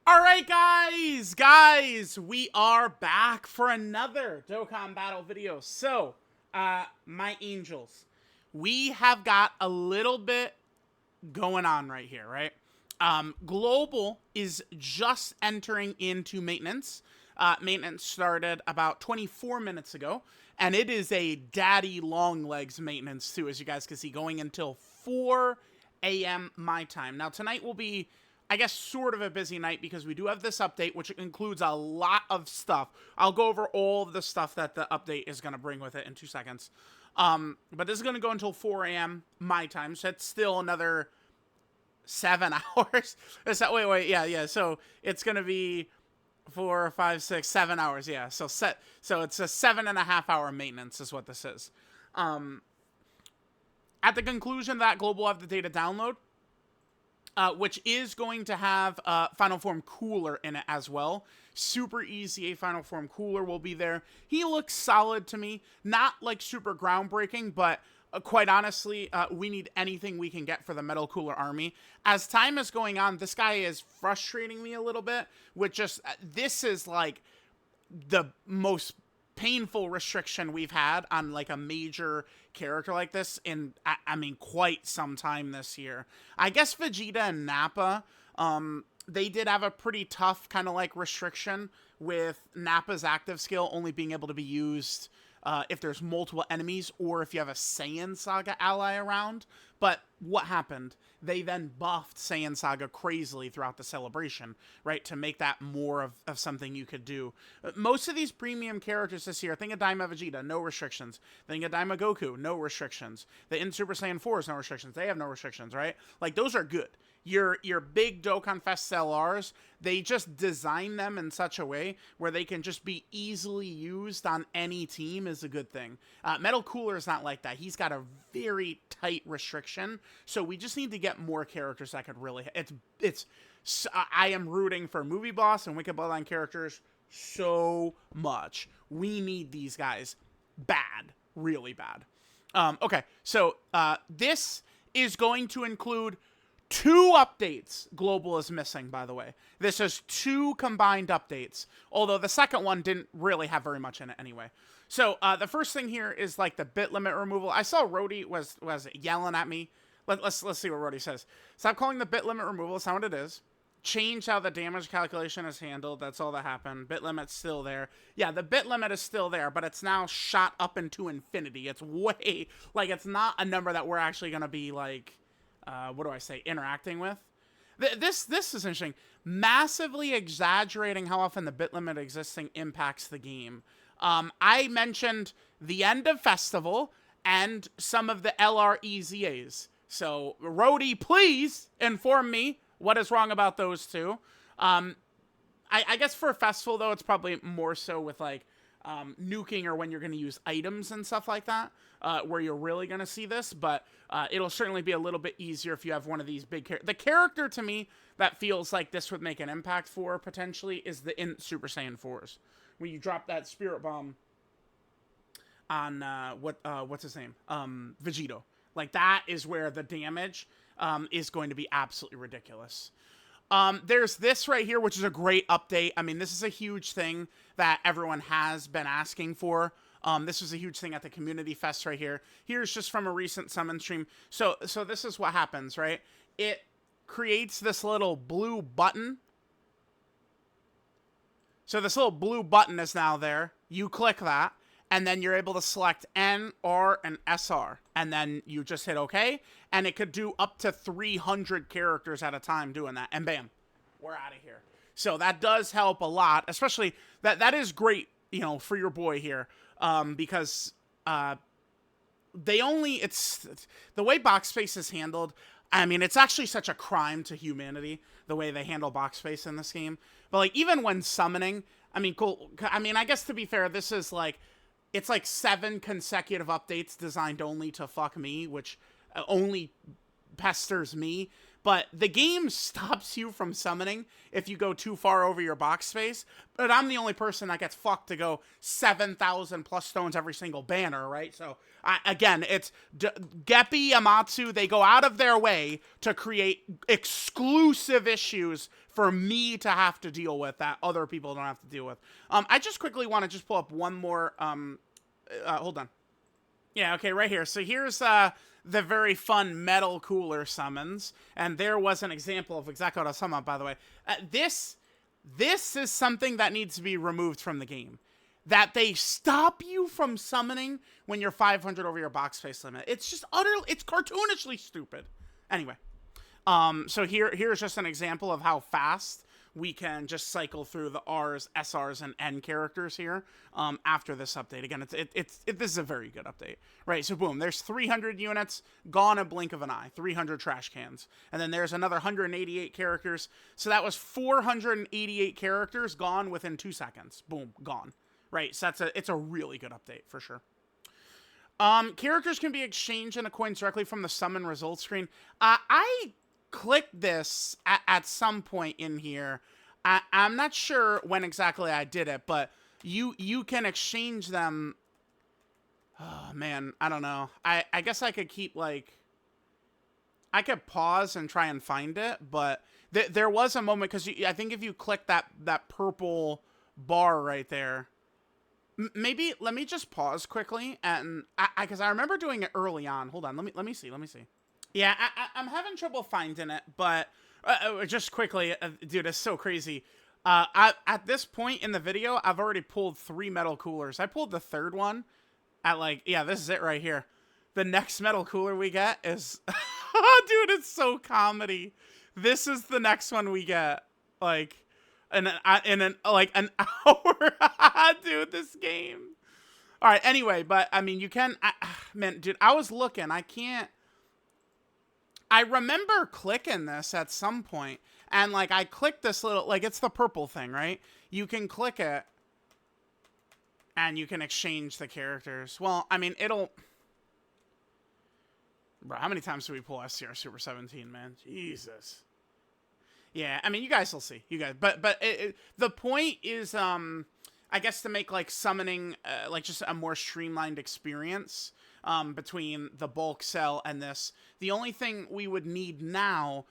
All right, guys, we are back for another Dokkan battle video. So, my angels, we have got a little bit going on right here, right? Global is just entering into maintenance. Maintenance started about 24 minutes ago, and it is a daddy long legs maintenance too, as you guys can see, going until 4 a.m. my time. Now, tonight will be, I guess, sort of a busy night because we do have this update, which includes a lot of stuff. I'll go over all of the stuff that the update is going to bring with it in 2 seconds. But this is going to go until 4 a.m. my time, so it's still another 7 hours. Wait, yeah. So it's going to be 4, 5, 6, 7 hours. Yeah. So it's a 7.5 hour maintenance is what this is. At the conclusion of that, Global will have the data download. Which is going to have Final Form Cooler in it as well. Super easy, a Final Form Cooler will be there. He looks solid to me. Not like super groundbreaking, but quite honestly, we need anything we can get for the Metal Cooler army. As time is going on, this guy is frustrating me a little bit with just, this is like the most painful restriction we've had on like a major character like this in I mean quite some time this year. I guess Vegeta and Nappa, they did have a pretty tough kind of like restriction with Nappa's active skill only being able to be used if there's multiple enemies or if you have a Saiyan Saga ally around. But what happened? They then buffed Saiyan Saga crazily throughout the celebration, right? To make that more of something you could do. Most of these premium characters this year, think of Daima Vegeta, no restrictions. Think of Daima Goku, no restrictions. The in Super Saiyan 4s, no restrictions. They have no restrictions, right? Like, those are good. Your big Dokkan Fest LRs, they just design them in such a way where they can just be easily used on any team is a good thing. Metal Cooler is not like that. He's got a very tight restriction, so we just need to get more characters that could really. I am rooting for Movie Boss and Wicked Bloodline characters so much. We need these guys bad, really bad. Okay, so this is going to include 2 updates. Global is missing, by the way. This is 2 combined updates, although the second one didn't really have very much in it anyway. So the first thing here is like the bit limit removal. I saw Rhodey was yelling at me. Let's see what Rhodey says. Stop calling the bit limit removal. That's not what it is. Change how the damage calculation is handled. That's all that happened. Bit limit's still there. Yeah, the bit limit is still there, but it's now shot up into infinity. It's way, like, it's not a number that we're actually going to be, like, what do I say, interacting with. This is interesting. Massively exaggerating how often the bit limit existing impacts the game. I mentioned the end of Festival and some of the LREZAs. So, Rhodey, please inform me what is wrong about those 2. I guess for Festival, though, it's probably more so with, like, nuking or when you're going to use items and stuff like that, where you're really going to see this, but it'll certainly be a little bit easier if you have one of these big characters. The character, to me, that feels like this would make an impact for, potentially, is the in Super Saiyan 4s. When you drop that Spirit Bomb on, what's his name? Vegito. Like, that is where the damage is going to be absolutely ridiculous. There's this right here, which is a great update. I mean, this is a huge thing that everyone has been asking for. This was a huge thing at the Community Fest right here. Here's just from a recent summon stream. So this is what happens, right? It creates this little blue button. So this little blue button is now there. You click that, and then you're able to select N, R, and SR. And then you just hit OK, and it could do up to 300 characters at a time doing that. And bam, we're out of here. So that does help a lot, especially that is great, you know, for your boy here, because it's the way box space is handled. I mean, it's actually such a crime to humanity, the way they handle box space in this game. But, like, even when summoning, I mean, cool. I mean, I guess to be fair, this is like, it's like 7 consecutive updates designed only to fuck me, which only pesters me. but the game stops you from summoning if you go too far over your box space. But I'm the only person that gets fucked to go 7,000 plus stones every single banner, right? So, again, it's Geppy, Amatsu, they go out of their way to create exclusive issues for me to have to deal with that other people don't have to deal with. I just quickly want to just pull up one more, hold on. Yeah, okay, right here. So here's the very fun metal cooler summons, and there was an example of exactly what I was talking about, by the way. This is something that needs to be removed from the game. That they stop you from summoning when you're 500 over your box space limit. It's just it's cartoonishly stupid. Anyway, so here's just an example of how fast we can just cycle through the R's, SR's, and N characters here after this update. Again, this is a very good update, right? So boom, there's 300 units gone a blink of an eye, 300 trash cans, and then there's another 188 characters. So that was 488 characters gone within 2 seconds. Boom, gone. Right, so it's a really good update for sure. Characters can be exchanged into coins directly from the summon results screen. I clicked this at some point in here. I'm not sure when exactly I did it, but you can exchange them. Oh man, I don't know. I guess I could keep like, I could pause and try and find it, but there was a moment, because I think if you click that purple bar right there, maybe let me just pause quickly, and because I remember doing it early on. Hold on, let me see. Yeah, I'm having trouble finding it, but just quickly, dude, it's so crazy. At this point in the video, I've already pulled 3 metal coolers. I pulled the third one at yeah, this is it right here. The next metal cooler we get is, dude, it's so comedy. This is the next one we get, like, in an hour. Dude, this game. All right, anyway, but I mean, you can, man, dude, I was looking, I remember clicking this at some point, and like I clicked this little, like, it's the purple thing, right? You can click it and you can exchange the characters. Well, I mean, it'll, bro, how many times do we pull SCR Super 17, man? Jesus. Yeah, I mean, you guys will see, but the point is, I guess, to make like summoning like just a more streamlined experience between the bulk sell and this. The only thing we would need now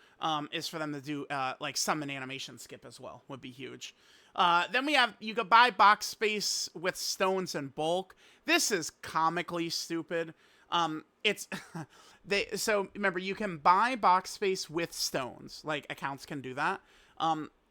is for them to do like summon animation skip as well, would be huge. Then we have, you could buy box space with stones in bulk. This is comically stupid. It's so remember, you can buy box space with stones, like accounts can do that.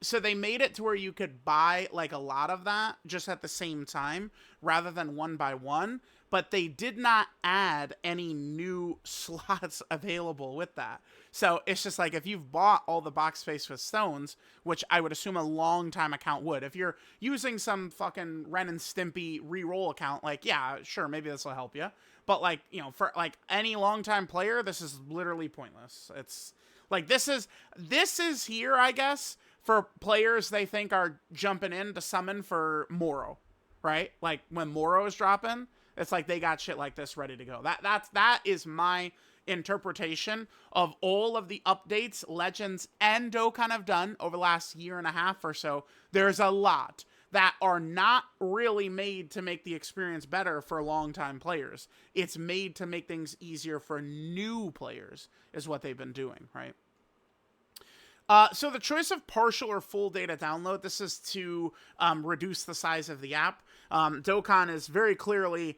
So they made it to where you could buy like a lot of that just at the same time rather than one by one, but they did not add any new slots available with that. So it's just like, if you've bought all the box space with stones, which I would assume a long time account would, if you're using some fucking Ren and Stimpy reroll account, like, yeah, sure, maybe this will help you. But like, you know, for like any longtime player, this is literally pointless. It's like, this is here, I guess, for players they think are jumping in to summon for Moro, right? Like when Moro is dropping, it's like they got shit like this ready to go. That is my interpretation of all of the updates Legends and Dokkan have done over the last year and a half or so. There's a lot that are not really made to make the experience better for longtime players. It's made to make things easier for new players, is what they've been doing, right? So the choice of partial or full data download, this is to reduce the size of the app. Dokkan is very clearly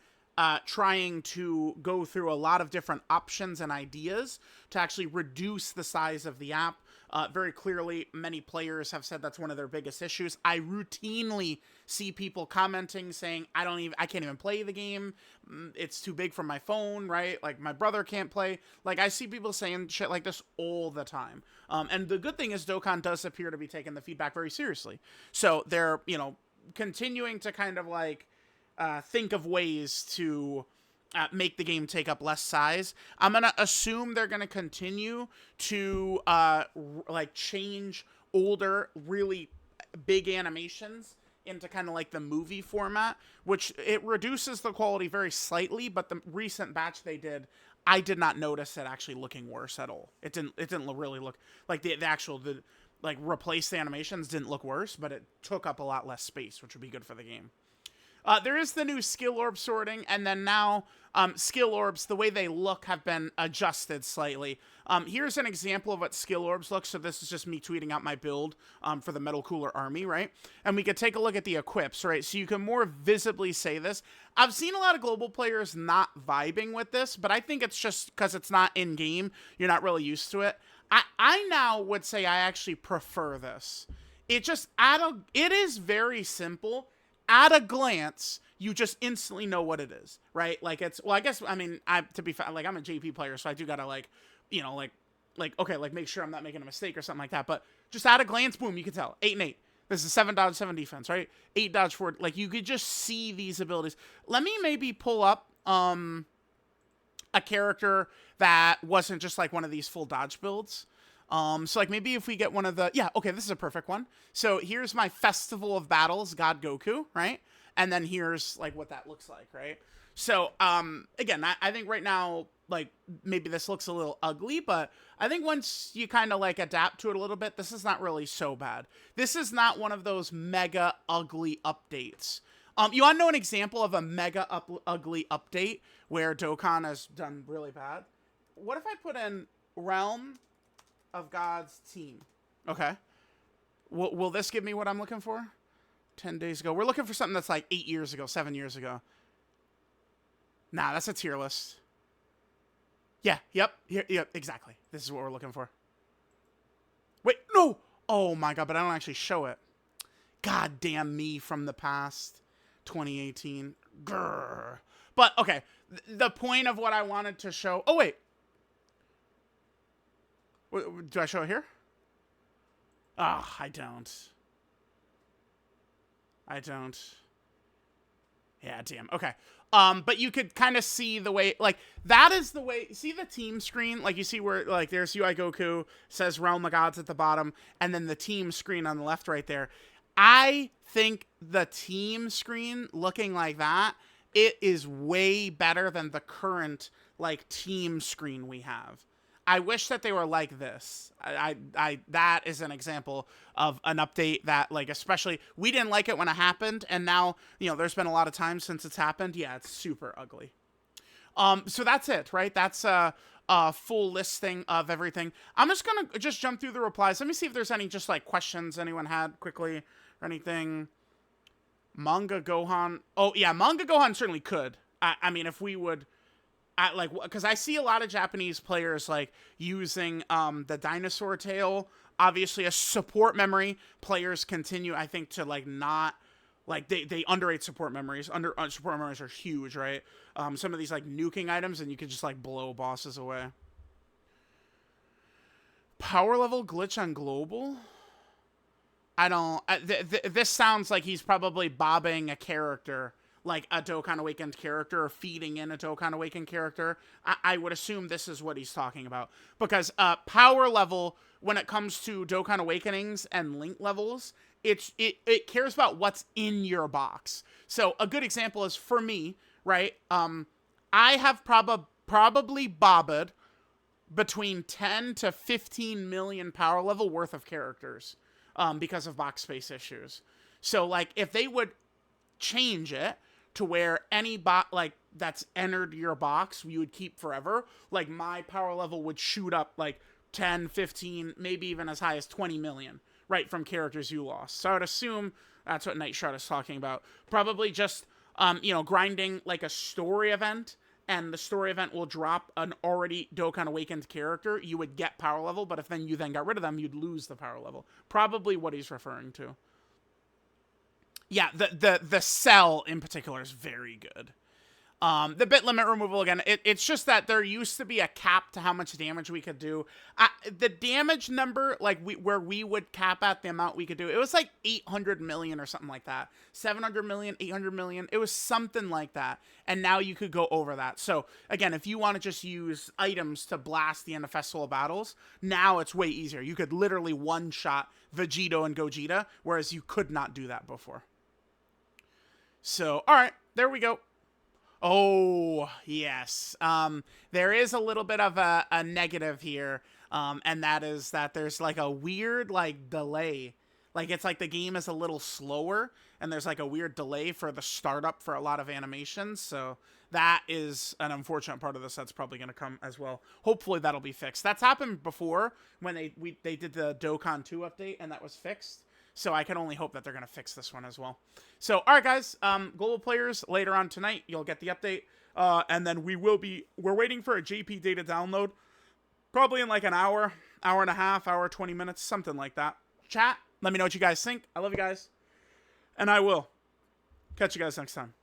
trying to go through a lot of different options and ideas to actually reduce the size of the app. Very clearly, many players have said that's one of their biggest issues. I routinely see people commenting saying, I can't even play the game. It's too big for my phone, right? Like, my brother can't play. Like, I see people saying shit like this all the time. And the good thing is Dokkan does appear to be taking the feedback very seriously. So they're, you know, continuing to kind of like think of ways to make the game take up less size. I'm going to assume they're going to continue to like change older, really big animations into kind of like the movie format, which it reduces the quality very slightly, but the recent batch they did, I did not notice it actually looking worse at all. It didn't really look like the like replace the animations didn't look worse, but it took up a lot less space, which would be good for the game. There is the new skill orb sorting, and then now skill orbs, the way they look, have been adjusted slightly. Here's an example of what skill orbs look. So this is just me tweeting out my build for the Metal Cooler Army, right? And we could take a look at the equips, right? So you can more visibly say this. I've seen a lot of global players not vibing with this, but I think it's just because it's not in-game. You're not really used to it. I now would say I actually prefer this. It is very simple. At a glance, you just instantly know what it is, right? Like I guess, I mean, to be fair, like I'm a JP player, so I do gotta like, okay, like make sure I'm not making a mistake or something like that. But just at a glance, boom, you can tell 8 and 8. This is 7 dodge, 7 defense, right? 8 dodge, 4. Like you could just see these abilities. Let me maybe pull up a character that wasn't just like one of these full dodge builds. So like maybe if we get one of the, yeah, okay, this is a perfect one. So here's my Festival of Battles, God Goku, right? And then here's like what that looks like, right? So, again, I think right now, like maybe this looks a little ugly, but I think once you kind of like adapt to it a little bit, this is not really so bad. This is not one of those mega ugly updates. You want to know an example of a mega ugly update where Dokkan has done really bad? What if I put in Realm of God's team? Okay. Will this give me what I'm looking for? 10 days ago. We're looking for something that's like 8 years ago, 7 years ago. Nah, that's a tier list. Yeah, yep, exactly. This is what we're looking for. Wait, no! Oh my god, but I don't actually show it. God damn me from the past. 2018. Grrr. But, okay, the point of what I wanted to show... Oh, wait. Do I show it here? Ah, oh, I don't. Yeah, damn. Okay. But you could kind of see the way, like, that is the way, see the team screen? Like, you see where, like, there's UI Goku, says Realm of Gods at the bottom, and then the team screen on the left right there. I think the team screen looking like that, it is way better than the current, like, team screen we have. I wish that they were like this. That is an example of an update that, like, especially, we didn't like it when it happened, and now, you know, there's been a lot of time since it's happened. Yeah, it's super ugly. So that's it, right? That's a full listing of everything. I'm just gonna jump through the replies. Let me see if there's any just, like, questions anyone had quickly or anything. Manga Gohan. Oh, yeah, Manga Gohan certainly could. I mean, if we would... because I see a lot of Japanese players like using the dinosaur tail, obviously a support memory. Players continue, I think, to like not like they underrate support memories. Support memories are huge, right? Some of these like nuking items, and you can just like blow bosses away. Power level glitch on global. I don't. This sounds like he's probably bobbing a character, like a Dokkan Awakened character, or feeding in a Dokkan Awakened character. I would assume this is what he's talking about. Because power level, when it comes to Dokkan Awakenings and Link levels, it cares about what's in your box. So a good example is, for me, right, I have probably bobbed between 10 to 15 million power level worth of characters because of box space issues. So, like, if they would change it to where any bot like that's entered your box you would keep forever, like my power level would shoot up like 10, 15, maybe even as high as 20 million, right, from characters you lost. So I would assume that's what Nightshot is talking about. Probably just grinding like a story event, and the story event will drop an already Dokkan Awakened character. You would get power level, but if you got rid of them, you'd lose the power level. Probably what he's referring to. Yeah, the cell in particular is very good. The bit limit removal, again, it's just that there used to be a cap to how much damage we could do. The damage number, like, where we would cap at the amount we could do, it was like 800 million or something like that. 700 million, 800 million, it was something like that. And now you could go over that. So, again, if you want to just use items to blast the end of Festival of Battles, now it's way easier. You could literally one-shot Vegito and Gogeta, whereas you could not do that before. So, alright, there we go. Oh, yes. There is a little bit of a negative here, and that is that there's like a weird like delay. Like it's like the game is a little slower, and there's like a weird delay for the startup for a lot of animations. So that is an unfortunate part of this that's probably going to come as well. Hopefully that'll be fixed. That's happened before when they did the Dokkan 2 update, and that was fixed. So I can only hope that they're going to fix this one as well. So, all right, guys, global players, later on tonight, you'll get the update. And then we're waiting for a JP data download, probably in like an hour, hour and a half, hour, 20 minutes, something like that. Chat, let me know what you guys think. I love you guys. And I will catch you guys next time.